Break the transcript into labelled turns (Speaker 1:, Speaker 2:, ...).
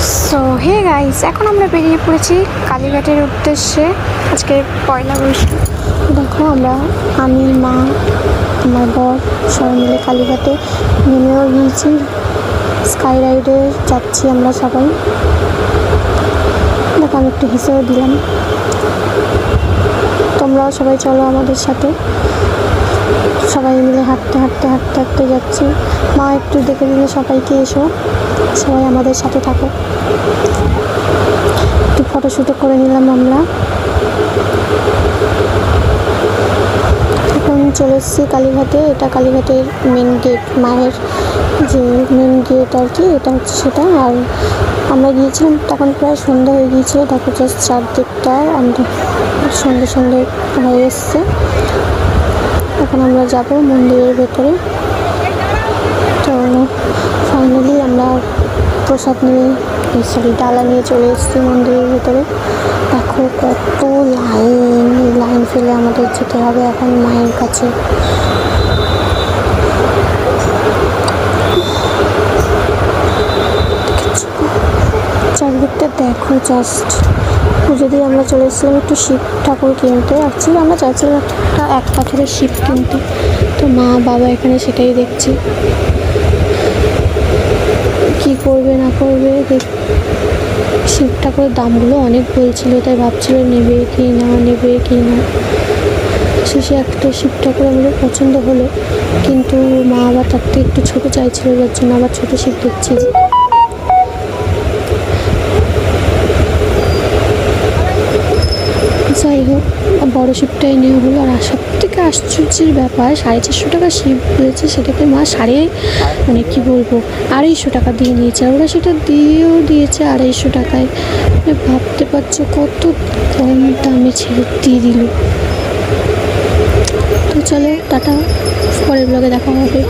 Speaker 1: So hey guys, এখন আমরা বেরিয়ে পড়েছি কালীঘাটের উদ্দেশ্যে। আজকে পয়লা বৈশাখ। দেখো আমি মা আমার বর সবাই মিলে কালীঘাটে নেমেও গিয়েছি। স্কাই রাইডে যাচ্ছি আমরা সবাই। দেখো আমি একটু হেসেও দিলাম। তোমরাও সবাই চলো আমাদের সাথে। সবাই মিলে হাঁটতে হাঁটতে হাঁটতে হাঁটতে যাচ্ছি। মা একটু দেখে দিলে সবাইকে, এসো সবাই আমাদের সাথে থাকো। একটু ফটোশ্যুটও করে নিলাম আমরা। এখন চলে এসেছি কালীঘাটে। এটা কালীঘাটের মেন গেট, মায়ের যে মেন গেট আর কি, এটা হচ্ছে সেটা। আর আমরা গিয়েছিলাম তখন প্রায় সন্ধ্যা হয়ে গিয়েছিল। দেখো জাস্ট চারদিকটা আমরা সন্ধ্যে সন্ধ্যে হয়ে এসছে। এখন আমরা যাব মন্দিরের ভেতরে। তো ফাইনালি আমরা প্রসাদ নিয়ে ডালা নিয়ে চলে এসেছি মন্দিরের ভেতরে। দেখো কত লাইন ফেলে আমাদের যেতে হবে এখন মায়ের কাছে। চারদিকটা দেখো জাস্ট। যদি আমরা চলে এসেছিলাম একটু শিব ঠাকুর কিনতে। অ্যাকচুয়ালি আমরা চাইছিলাম একটা এক পাথরের শিব কিনতে। তো মা বাবা এখানে সেটাই দেখছি কি করবে না করবে। শিব ঠাকুরের দামগুলো অনেক বলছিল, তাই ভাবছিল নেবে কি না শেষে একটা শিব ঠাকুর আমাদের পছন্দ হলো, কিন্তু মা আবার তার থেকে একটু ছোটো চাইছিল, যার জন্য আবার ছোটো শিব দেখছি। যাই হোক, বড়ো শিবটাই নেওয়া হলো। আর সব থেকে আশ্চর্যের ব্যাপার, 450 টাকা শিব বলেছে, সেটাকে মা কি বলবো 250 টাকা দিয়ে নিয়েছে। আর ওরা সেটা দিয়েছে 250 টাকায়। ভাবতে পারছো কত কম দামে দিয়ে দিল। তো চলো টাটা, পরের ব্লগে দেখা হবে।